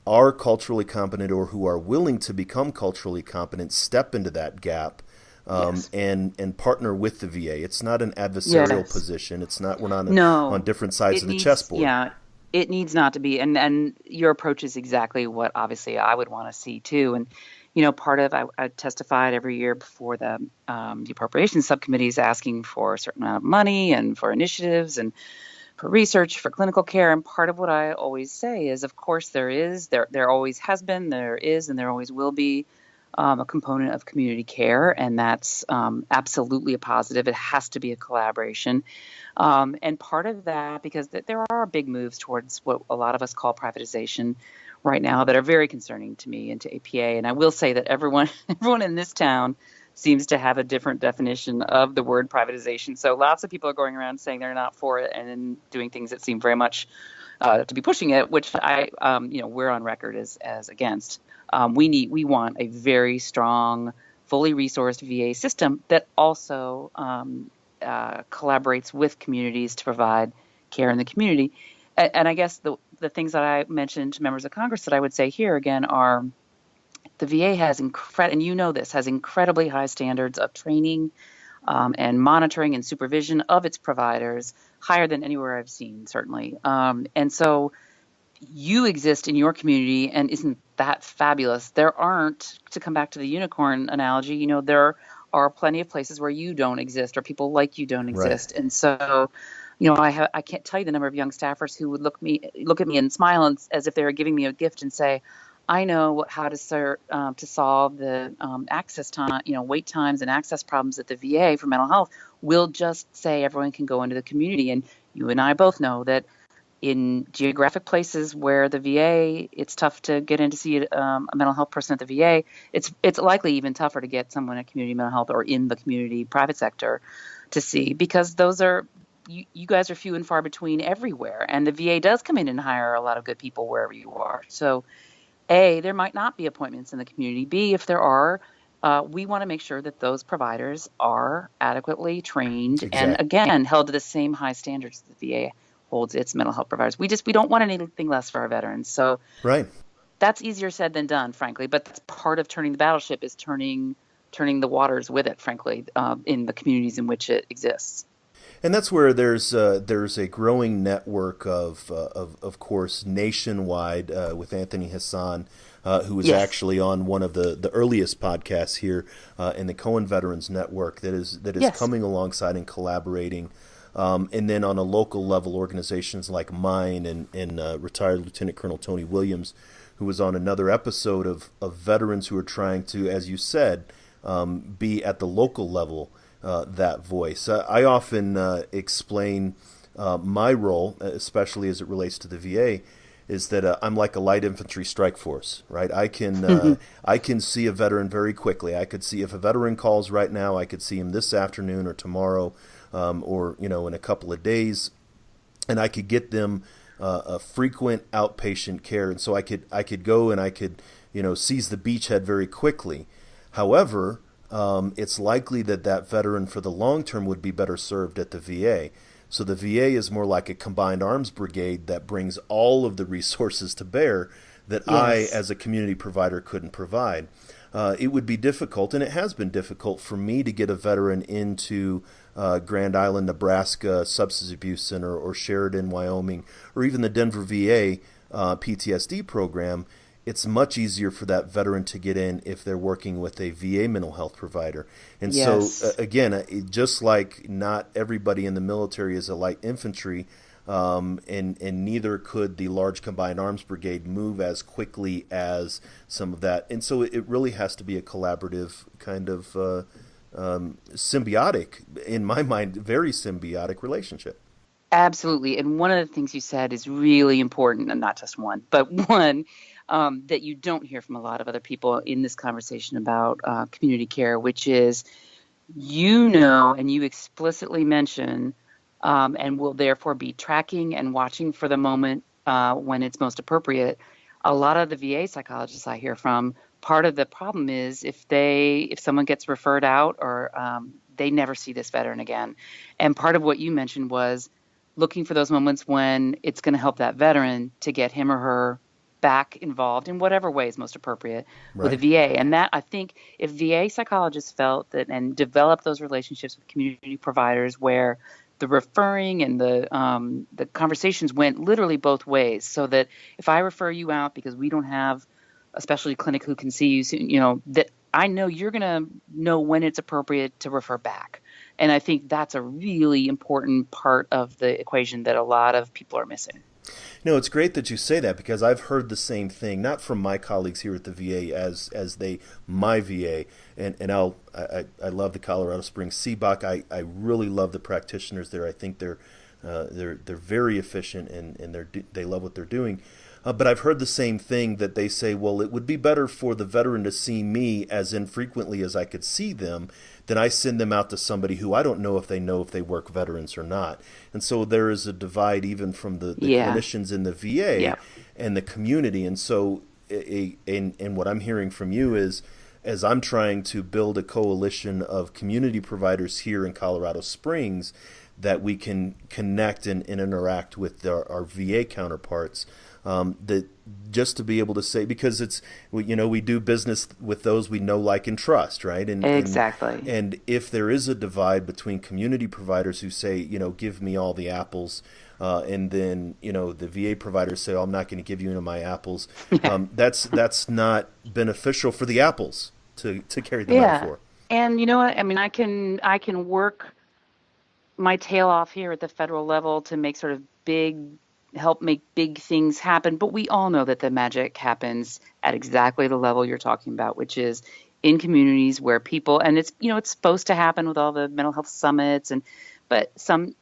are culturally competent or who are willing to become culturally competent, step into that gap and partner with the VA. It's not an adversarial position. It's not, we're not on different sides of the chessboard. Yeah, it needs not to be. And your approach is exactly what obviously I would want to see too. And part of I testified every year before the appropriations subcommittees asking for a certain amount of money and for initiatives and for research, for clinical care. And part of what I always say is, of course, there always has been, there is, and there always will be a component of community care. And that's absolutely a positive. It has to be a collaboration. And part of that, because there are big moves towards what a lot of us call privatization right now that are very concerning to me and to APA. And I will say that everyone in this town seems to have a different definition of the word privatization. So lots of people are going around saying they're not for it and then doing things that seem very much to be pushing it, which we're on record as against. We want a very strong, fully resourced VA system that also collaborates with communities to provide care in the community. And I guess the things that I mentioned to members of Congress that I would say here again are, the VA has has incredibly high standards of training and monitoring and supervision of its providers, higher than anywhere I've seen, certainly. And so you exist in your community, and isn't that fabulous? There aren't, to come back to the unicorn analogy, there are plenty of places where you don't exist or people like you don't exist. Right. And so I can't tell you the number of young staffers who would look at me and smile as if they were giving me a gift and say, I know how to solve the access time, wait times and access problems at the VA for mental health. We'll just say everyone can go into the community. And you and I both know that in geographic places where the VA, it's tough to get in to see a mental health person at the VA. It's likely even tougher to get someone at community mental health or in the community private sector to see, because those are, you guys are few and far between everywhere. And the VA does come in and hire a lot of good people wherever you are. So A, there might not be appointments in the community. B, if there are, we want to make sure that those providers are adequately trained and, Exactly. again, held to the same high standards that the VA holds its mental health providers. We don't want anything less for our veterans. So Right. that's easier said than done, frankly. But that's part of turning the battleship, is turning the waters with it, frankly, in the communities in which it exists. And that's where there's a growing network of course, nationwide, with Anthony Hassan, who was Yes. actually on one of the earliest podcasts here, in the Cohen Veterans Network, that is Yes. coming alongside and collaborating. And then on a local level, organizations like mine and retired Lieutenant Colonel Tony Williams, who was on another episode of veterans who are trying to, as you said, be at the local level, that voice. I often explain my role, especially as it relates to the VA, is that I'm like a light infantry strike force, right? I can see a veteran very quickly. I could see, if a veteran calls right now, I could see him this afternoon or tomorrow, or in a couple of days, and I could get them a frequent outpatient care, and so I could go and I could seize the beachhead very quickly. However, it's likely that veteran for the long term would be better served at the VA. So the VA is more like a combined arms brigade that brings all of the resources to bear that I, Yes. as a community provider, couldn't provide. It would be difficult, and it has been difficult, for me to get a veteran into Grand Island, Nebraska Substance Abuse Center, or Sheridan, Wyoming, or even the Denver VA PTSD program. It's much easier for that veteran to get in if they're working with a VA mental health provider. And so, Yes. just like not everybody in the military is a light infantry, and neither could the large combined arms brigade move as quickly as some of that. And so it really has to be a collaborative kind of symbiotic, in my mind, very symbiotic relationship. Absolutely. And one of the things you said is really important, and not just one, but one, that you don't hear from a lot of other people in this conversation about community care, which is, and you explicitly mention, and will therefore be tracking and watching for the moment when it's most appropriate. A lot of the VA psychologists I hear from, part of the problem is if someone gets referred out, or they never see this veteran again. And part of what you mentioned was looking for those moments when it's going to help that veteran to get him or her back involved in whatever way is most appropriate with a Right. VA. And that, I think, if VA psychologists felt that and developed those relationships with community providers where the referring and the conversations went literally both ways, so that if I refer you out because we don't have a specialty clinic who can see you soon, that I know you're going to know when it's appropriate to refer back. And I think that's a really important part of the equation that a lot of people are missing. No, it's great that you say that, because I've heard the same thing, not from my colleagues here at the VA as my VA, and I love the Colorado Springs CBOC. I really love the practitioners there. I think they're very efficient, and they love what they're doing. But I've heard the same thing, that they say, well, it would be better for the veteran to see me as infrequently as I could see them, then I send them out to somebody who I don't know if they work veterans or not. And so there is a divide even from the Yeah. clinicians in the VA Yeah. and the community. And so, and what I'm hearing from you is, as I'm trying to build a coalition of community providers here in Colorado Springs, that we can connect and interact with our VA counterparts, that just to be able to say, because we do business with those we know, like, and trust, right? Exactly. And if there is a divide between community providers who say, give me all the apples, and then the VA providers say, oh, I'm not going to give you any of my apples, that's not beneficial for the apples to carry the Yeah. metaphor. And you know what? I mean, I can work my tail off here at the federal level to make sort of help make big things happen. But we all know that the magic happens at exactly the level you're talking about, which is in communities where people, and it's supposed to happen with all the mental health summits, but some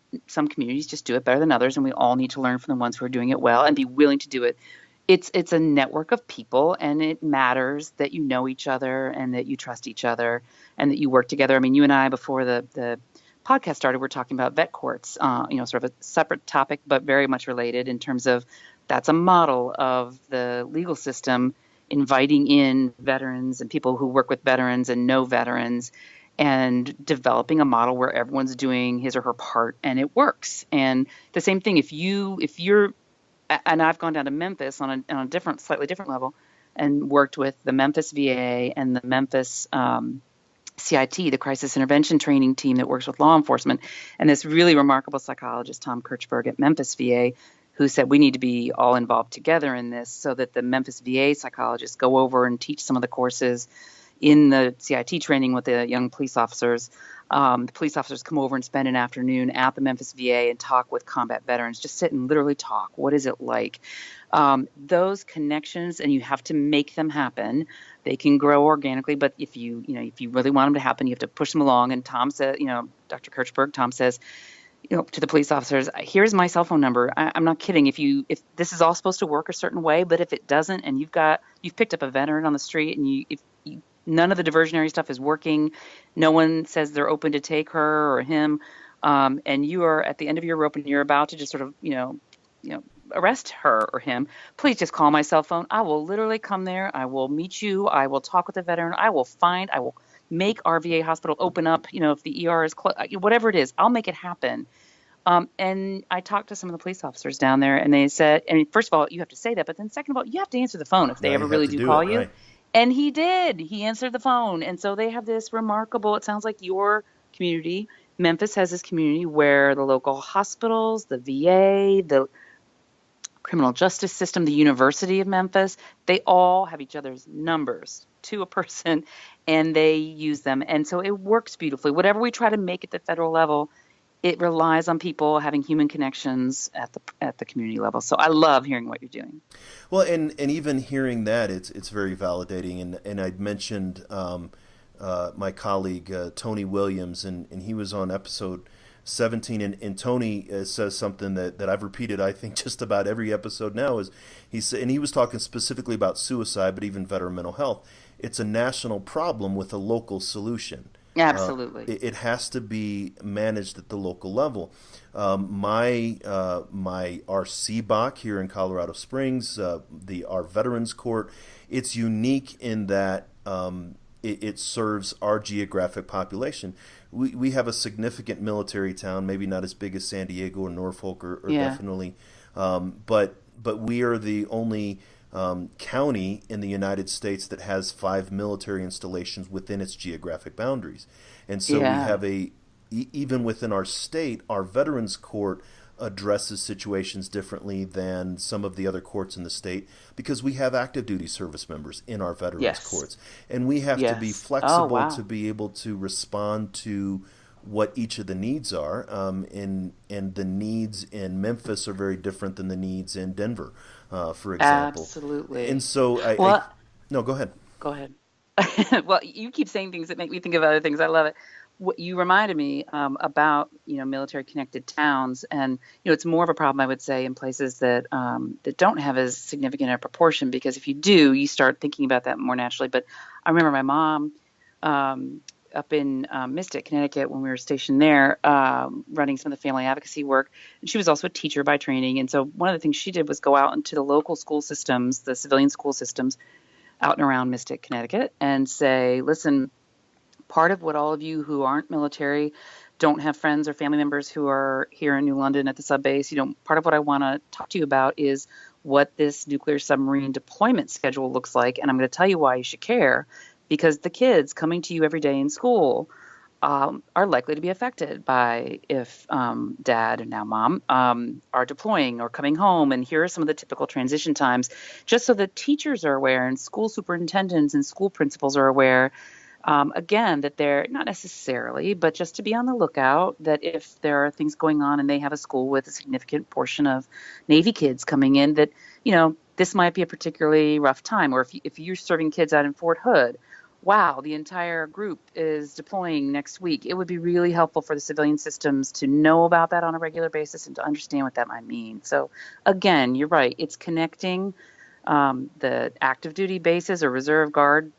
communities just do it better than others, and we all need to learn from the ones who are doing it well and be willing to do it. It's a network of people, and it matters that you know each other and that you trust each other and that you work together. I mean, you and I, before the podcast started, we're talking about vet courts, sort of a separate topic, but very much related in terms of that's a model of the legal system inviting in veterans and people who work with veterans and know veterans and developing a model where everyone's doing his or her part and it works. And the same thing, if you're, and I've gone down to Memphis on a different, slightly different level and worked with the Memphis VA and the Memphis CIT, the crisis intervention training team that works with law enforcement, and this really remarkable psychologist, Tom Kirchberg at Memphis VA, who said we need to be all involved together in this so that the Memphis VA psychologists go over and teach some of the courses in the CIT training with the young police officers. The police officers come over and spend an afternoon at the Memphis VA and talk with combat veterans, just sit and literally talk. What is it like? Those connections, and you have to make them happen. They can grow organically, but if you really want them to happen, you have to push them along. And Tom said, Dr. Kirchberg, Tom says, to the police officers, here's my cell phone number. I'm not kidding. If this is all supposed to work a certain way, but if it doesn't, and you've picked up a veteran on the street, and if none of the diversionary stuff is working, no one says they're open to take her or him, and you are at the end of your rope and you're about to just sort of arrest her or him, please just call my cell phone. I will literally come there. I will meet you. I will talk with the veteran. I will make our VA hospital open up, if the ER is closed, whatever it is, I'll make it happen. And I talked to some of the police officers down there, and they said, first of all, you have to say that, but then second of all, you have to answer the phone if they ever really do call you. Right. And he did. He answered the phone. And so they have this remarkable, it sounds like your community, Memphis has this community where the local hospitals, the VA, the criminal justice system, the University of Memphis, they all have each other's numbers to a person, and they use them. And so it works beautifully. Whatever we try to make at the federal level, it relies on people having human connections at the community level. So I love hearing what you're doing. Well, and even hearing that, it's very validating. And I'd mentioned my colleague Tony Williams, and he was on episode 17, and Tony says something that I've repeated, I think, just about every episode now. Is he was talking specifically about suicide, but even veteran mental health. It's a national problem with a local solution. Absolutely. It has to be managed at the local level. My CBOC here in Colorado Springs, our Veterans Court, it's unique in that it serves our geographic population. We have a significant military town, maybe not as big as San Diego or Norfolk or definitely, but we are the only county in the United States that has 5 military installations within its geographic boundaries. And so we have even within our state, our Veterans Court addresses situations differently than some of the other courts in the state because we have active duty service members in our Veterans Courts. And we have to be flexible to be able to respond to what each of the needs are. And the needs in Memphis are very different than the needs in Denver, for example. Absolutely. And so no, go ahead. Go ahead. Well, you keep saying things that make me think of other things. I love it. What you reminded me about, military connected towns, and it's more of a problem, I would say, in places that don't have as significant a proportion, because if you do, you start thinking about that more naturally. But I remember my mom up in Mystic, Connecticut, when we were stationed there, running some of the family advocacy work. And she was also a teacher by training, and so one of the things she did was go out into the local school systems, the civilian school systems, out and around Mystic, Connecticut, and say, listen, part of what all of you who aren't military, don't have friends or family members who are here in New London at the sub base, part of what I want to talk to you about is what this nuclear submarine deployment schedule looks like. And I'm going to tell you why you should care, because the kids coming to you every day in school are likely to be affected by if dad and now mom are deploying or coming home. And here are some of the typical transition times, just so that teachers are aware and school superintendents and school principals are aware. Again, that they're not necessarily, but just to be on the lookout that if there are things going on and they have a school with a significant portion of Navy kids coming in, that, this might be a particularly rough time. Or if you're serving kids out in Fort Hood, wow, the entire group is deploying next week. It would be really helpful for the civilian systems to know about that on a regular basis and to understand what that might mean. So again, you're right. It's connecting the active duty bases or reserve guard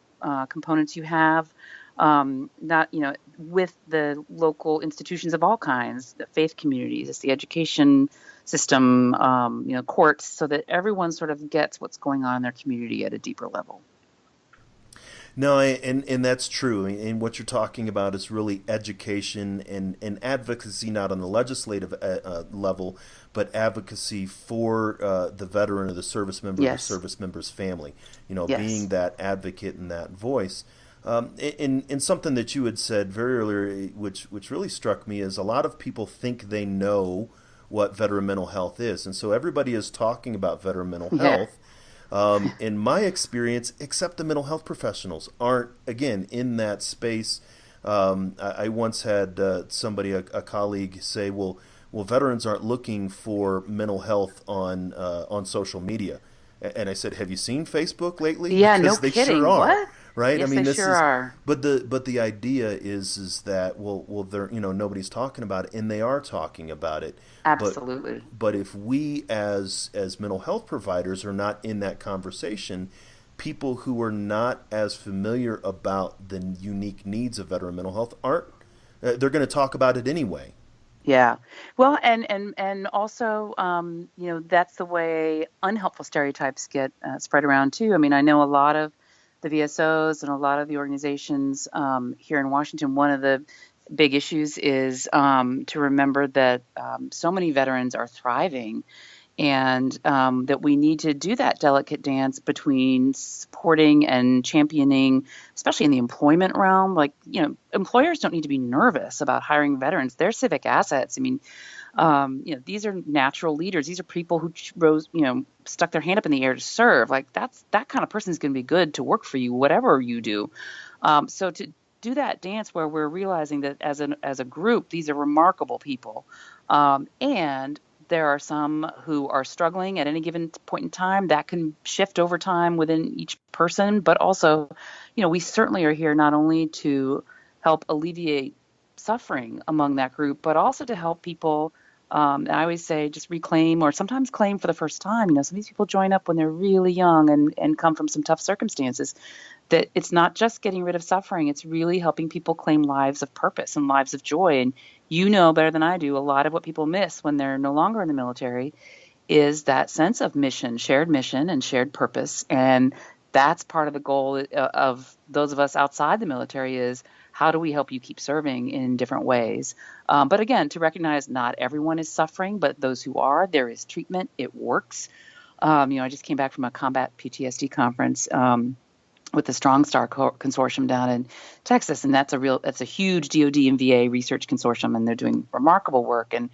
components you have, not with the local institutions of all kinds, the faith communities, it's the education system, courts, so that everyone sort of gets what's going on in their community at a deeper level. No, and that's true. And what you're talking about is really education and advocacy, not on the legislative level, but advocacy for the veteran or the service member or the Yes. service member's family. Yes. Being that advocate and that voice. And something that you had said very earlier, which really struck me, is a lot of people think they know what veteran mental health is, and so everybody is talking about veteran mental Yeah. health. In my experience, except the mental health professionals aren't, again, in that space. I once had somebody, a colleague, say, well, veterans aren't looking for mental health on social media. And I said, have you seen Facebook lately? Yeah, Because no they kidding. sure are. What? Right? Yes, I mean, they this sure is, are. but the idea is that they're nobody's talking about it, and they are talking about it. But Absolutely. but if we as mental health providers are not in that conversation, people who are not as familiar about the unique needs of veteran mental health aren't. They're going to talk about it anyway. Yeah. Well, and also, that's the way unhelpful stereotypes get spread around too. I mean, I know a lot of the VSOs and a lot of the organizations here in Washington. One of the big issues is to remember that so many veterans are thriving, and that we need to do that delicate dance between supporting and championing, especially in the employment realm. Like, employers don't need to be nervous about hiring veterans. They're civic assets. I mean, these are natural leaders. These are people who rose, stuck their hand up in the air to serve. Like, that kind of person is going to be good to work for you, whatever you do. So to do that dance where we're realizing that as a group, these are remarkable people, and there are some who are struggling at any given point in time. That can shift over time within each person, but also, we certainly are here not only to help alleviate suffering among that group, but also to help people. And I always say just reclaim or sometimes claim for the first time. Some of these people join up when they're really young and come from some tough circumstances. That it's not just getting rid of suffering, it's really helping people claim lives of purpose and lives of joy. And better than I do, a lot of what people miss when they're no longer in the military is that sense of mission and shared purpose. And that's part of the goal of those of us outside the military is how do we help you keep serving in different ways? But again, to recognize not everyone is suffering, but those who are, there is treatment. It works. I just came back from a combat PTSD conference with the Strong Star Consortium down in Texas, and that's a huge DoD and VA research consortium, and they're doing remarkable work. And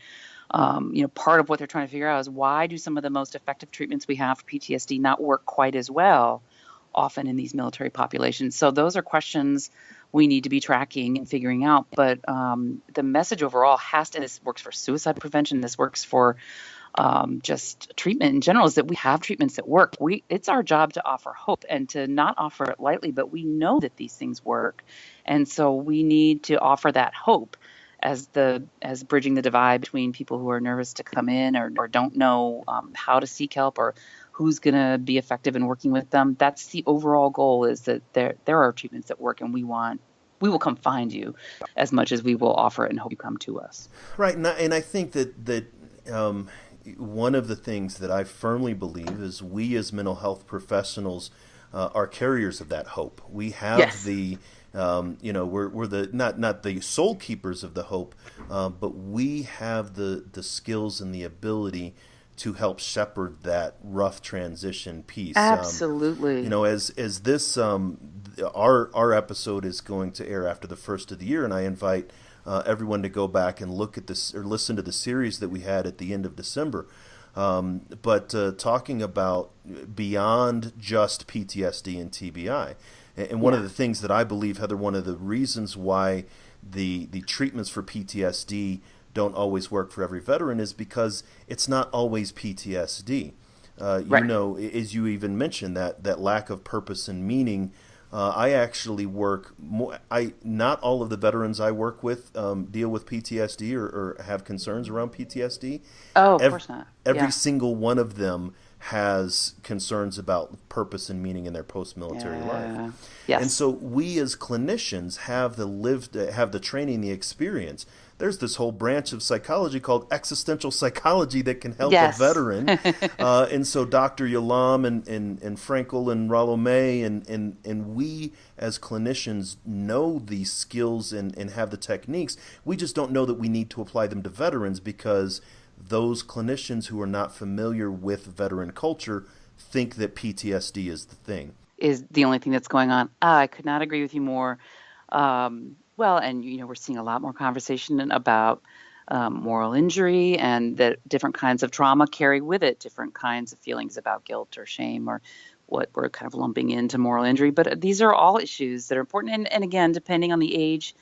part of what they're trying to figure out is why do some of the most effective treatments we have for PTSD not work quite as well often in these military populations? So those are questions we need to be tracking and figuring out. But the message overall and this works for suicide prevention, this works for just treatment in general, is that we have treatments that work. It's our job to offer hope and to not offer it lightly, but we know that these things work. And so we need to offer that hope as bridging the divide between people who are nervous to come in or don't know how to seek help or who's going to be effective in working with them. That's the overall goal, is that there are treatments that work, and we will come find you as much as we will offer it and hope you come to us. Right, and I think that one of the things that I firmly believe is we as mental health professionals are carriers of that hope. We have Yes. we're the not the soul keepers of the hope, but we have the skills and the ability to help shepherd that rough transition piece. Absolutely. As this our episode is going to air after the first of the year, and I invite everyone to go back and look at this or listen to the series that we had at the end of December. But talking about beyond just PTSD and TBI. And one of the things that I believe, Heather, one of the reasons why the treatments for PTSD don't always work for every veteran is because it's not always PTSD. You Right. know, as you even mentioned, that lack of purpose and meaning. I actually work more. Not all of the veterans I work with deal with PTSD or have concerns around PTSD. Oh, of Every, course not. every Yeah. single one of them has concerns about purpose and meaning in their post-military life. Yeah. And Yes. so we as clinicians have the training, the experience. There's this whole branch of psychology called existential psychology that can help a Yes. veteran. And so Dr. Yalam and Frankel and Rollo May and we as clinicians know these skills and have the techniques. We just don't know that we need to apply them to veterans because those clinicians who are not familiar with veteran culture think that PTSD is the thing. Is the only thing that's going on. I could not agree with you more. Well, and we're seeing a lot more conversation about moral injury and that different kinds of trauma carry with it different kinds of feelings about guilt or shame or what we're kind of lumping into moral injury. But these are all issues that are important. And again, depending on the age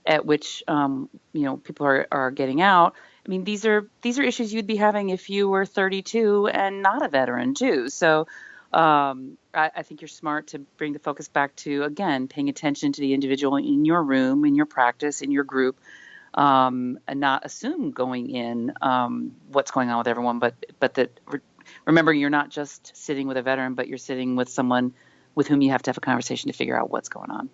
at which people are getting out. I mean, these are issues you'd be having if you were 32 and not a veteran too. So I think you're smart to bring the focus back to, again, paying attention to the individual in your room, in your practice, in your group, and not assume going in what's going on with everyone, but that remember you're not just sitting with a veteran, but you're sitting with someone with whom you have to have a conversation to figure out what's going on.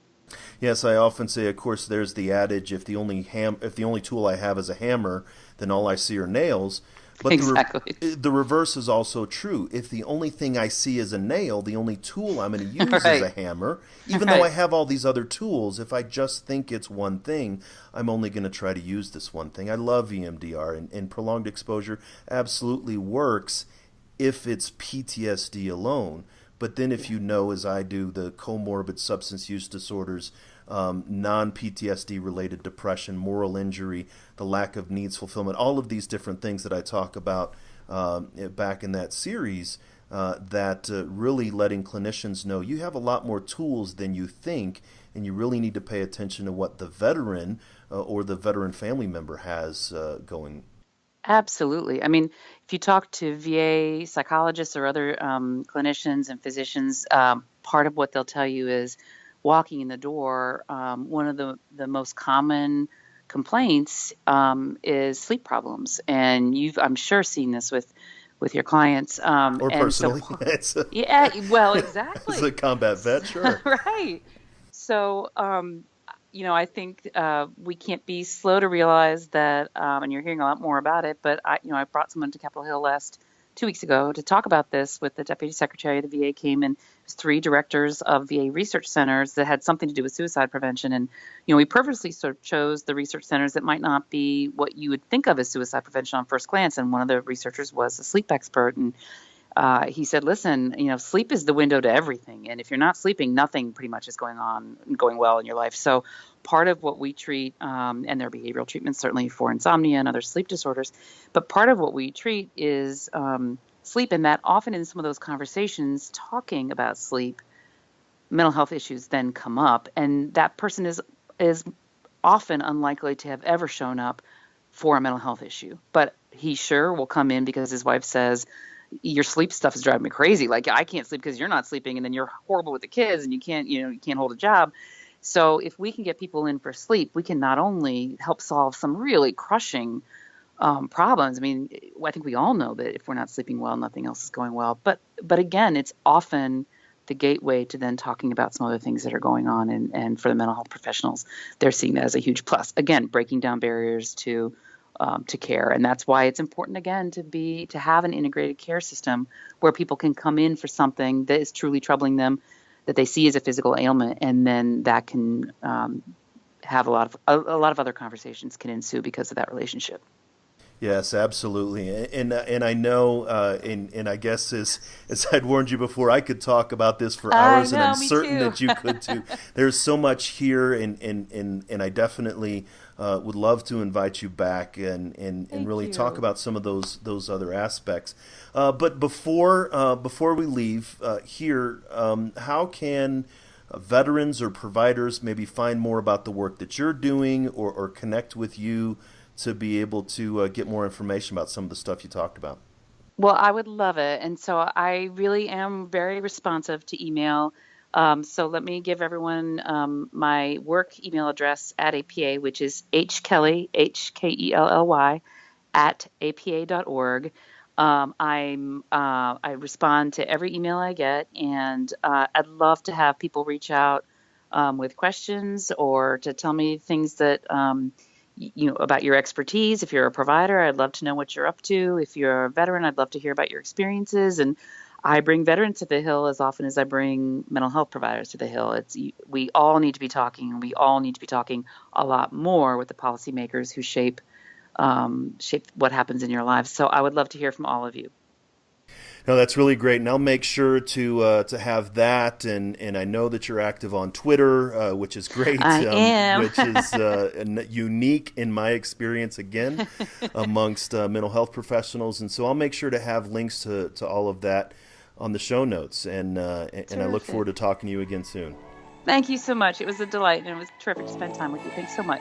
Yes, I often say, of course, there's the adage: if the only tool I have is a hammer, then all I see are nails. But Exactly. the reverse is also true. If the only thing I see is a nail, the only tool I'm going to use is Right. a hammer. Even though I have all these other tools, if I just think it's one thing, I'm only going to try to use this one thing. I love EMDR, and prolonged exposure absolutely works if it's PTSD alone. But then if you know, as I do, the comorbid substance use disorders, non-PTSD related depression, moral injury, the lack of needs fulfillment, all of these different things that I talk about back in that series, that really letting clinicians know you have a lot more tools than you think, and you really need to pay attention to what the veteran or the veteran family member has going. Absolutely. I mean, if you talk to VA psychologists or other clinicians and physicians, part of what they'll tell you is walking in the door. One of the most common complaints is sleep problems, and I'm sure, seen this with your clients. Or And so, personally, it's yeah, well, as a exactly. combat vet, sure. Right. So, I think we can't be slow to realize that, and you're hearing a lot more about it, but I brought someone to Capitol Hill last 2 weeks ago to talk about this with the Deputy Secretary of the VA came and it was three directors of VA research centers that had something to do with suicide prevention. And, we purposely sort of chose the research centers that might not be what you would think of as suicide prevention on first glance. And one of the researchers was a sleep expert. And he said, listen, sleep is the window to everything. And if you're not sleeping, nothing pretty much is going well in your life. So part of what we treat, and there are behavioral treatments certainly for insomnia and other sleep disorders, but part of what we treat is sleep. And that often in some of those conversations talking about sleep, mental health issues then come up. And that person is often unlikely to have ever shown up for a mental health issue. But he sure will come in because his wife says, your sleep stuff is driving me crazy. Like I can't sleep because you're not sleeping, and then you're horrible with the kids, and you can't hold a job. So if we can get people in for sleep, we can not only help solve some really crushing problems. I mean, I think we all know that if we're not sleeping well, nothing else is going well. But again, it's often the gateway to then talking about some other things that are going on. And for the mental health professionals, they're seeing that as a huge plus. Again, breaking down barriers to care. And that's why it's important, again, to have an integrated care system where people can come in for something that is truly troubling them, that they see as a physical ailment, and then that can have a lot of other conversations can ensue because of that relationship. Yes, absolutely, and I know, and I guess as I'd warned you before, I could talk about this for I hours, and I'm know, me certain too. that you could too. There's so much here, and I definitely would love to invite you back and Thank really talk you. about some of those other aspects. But before we leave here, how can veterans or providers maybe find more about the work that you're doing, or connect with you to be able to get more information about some of the stuff you talked about? Well, I would love it. And so I really am very responsive to email. So let me give everyone my work email address at APA, which is hkelly, HKELLY, at apa.org. I respond to every email I get, and I'd love to have people reach out with questions or to tell me things that about your expertise. If you're a provider, I'd love to know what you're up to. If you're a veteran, I'd love to hear about your experiences. And I bring veterans to the Hill as often as I bring mental health providers to the Hill. We all need to be talking, and we all need to be talking a lot more with the policymakers who shape what happens in your lives. So I would love to hear from all of you. No, that's really great, and I'll make sure to have that. And I know that you're active on Twitter, which is great. I am. Which is unique in my experience, again, amongst mental health professionals. And so I'll make sure to have links to all of that on the show notes. And I look forward to talking to you again soon. Thank you so much. It was a delight, and it was terrific to spend time with you. Thanks so much.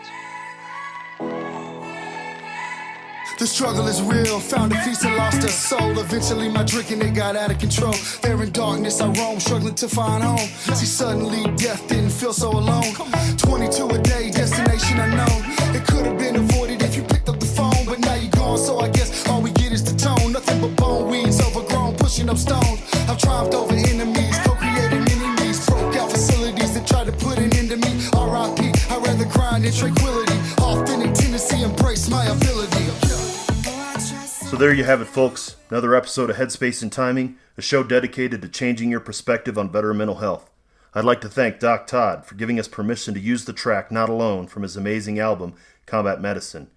The struggle is real, found a feast and lost a soul. Eventually my drinking, it got out of control. There in darkness I roam, struggling to find home. See, suddenly death didn't feel so alone. 22 a day, destination unknown. It could have been avoided if you picked up the phone, but now you're gone, so I guess all we get is the tone. Nothing but bone weeds, overgrown, pushing up stones. I've triumphed over enemies, co-created enemies. Broke out facilities that tried to put an end to me. R.I.P. I'd rather grind in tranquility. Authentic tendency, embrace my ability. So there you have it, folks. Another episode of Headspace and Timing, a show dedicated to changing your perspective on veteran mental health. I'd like to thank Doc Todd for giving us permission to use the track Not Alone from his amazing album, Combat Medicine.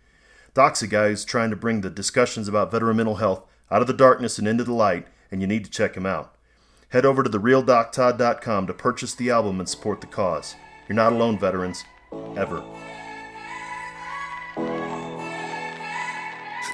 Doc's a guy who's trying to bring the discussions about veteran mental health out of the darkness and into the light, and you need to check him out. Head over to therealdoctodd.com to purchase the album and support the cause. You're not alone, veterans. Ever.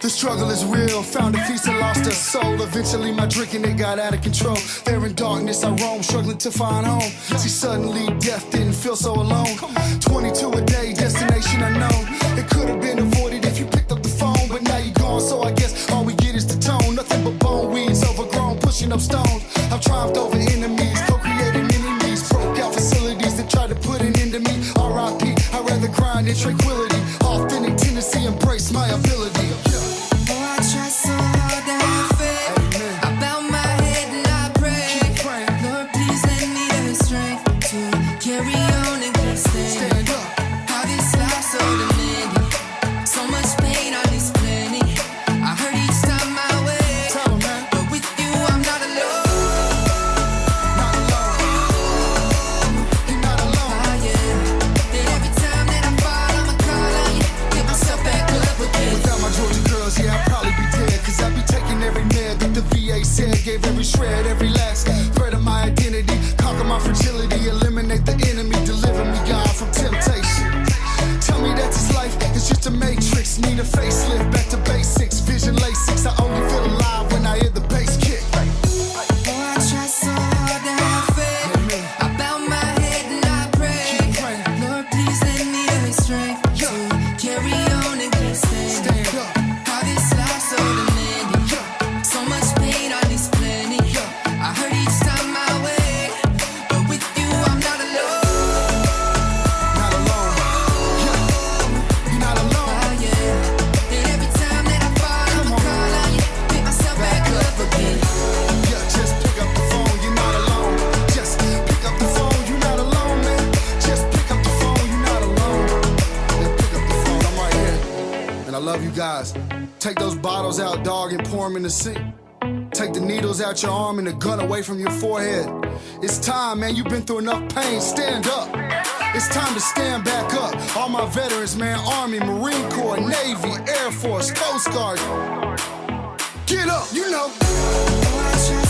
The struggle is real, found a feast and lost a soul. Eventually my drinking, it got out of control. There in darkness I roam, struggling to find home. See, suddenly death didn't feel so alone. 22 a day, destination unknown. It could have been avoided if you picked up the phone, but now you're gone, so I guess all we get is the tone. Nothing but bone weeds, overgrown, pushing up stones. I've triumphed over enemies, co-created enemies. Broke out facilities that tried to put an end to me. R.I.P. I'd rather grind in tranquility. Authentic tendency, embrace my ability. Try so hard to have faith. I bow my head and I pray. Lord, please let me the strength to carry on and keep standing. How this life so demanding, so much pain on this planet. I hurt each time my way, but with you I'm not alone. Not alone. You're not alone. And every time that I fall, I'ma call on you, get myself back up again. Without my Georgia girls, yeah, I'd probably be dead. Cause I'd be taking every med that the VA said. Gave every shred, every last thread of my identity. Conquer my fragility, eliminate the enemy. Deliver me, God, from temptation. Tell me that this life is just a matrix. Need a facelift, back to basics. Vision LASIX, I only feel alive when I hear the bass kick. I try so hard to have faith. I bow my head and I pray. Lord, please let me the strength to carry on and keep standing. How this life so demanding, so much pain on this planet. I hurt each time my way, but with you I'm not alone. Not alone. You're not alone. And every time that I fall, I'ma call on you, pick myself back up again. Yeah, just pick up the phone, you're not alone. Just pick up the phone, you're not alone, man. Just pick up the phone, you're not alone. Yeah, pick up the phone, I'm right here. And I love you guys. Take those bottles out, dog, and pour them in the sink. Take the needles out your arm and the gun away from your forehead. It's time, man, you've been through enough pain, stand up. It's time to stand back up. All my veterans, man, Army, Marine Corps, Navy, Air Force, Coast Guard. Get up, you know. I try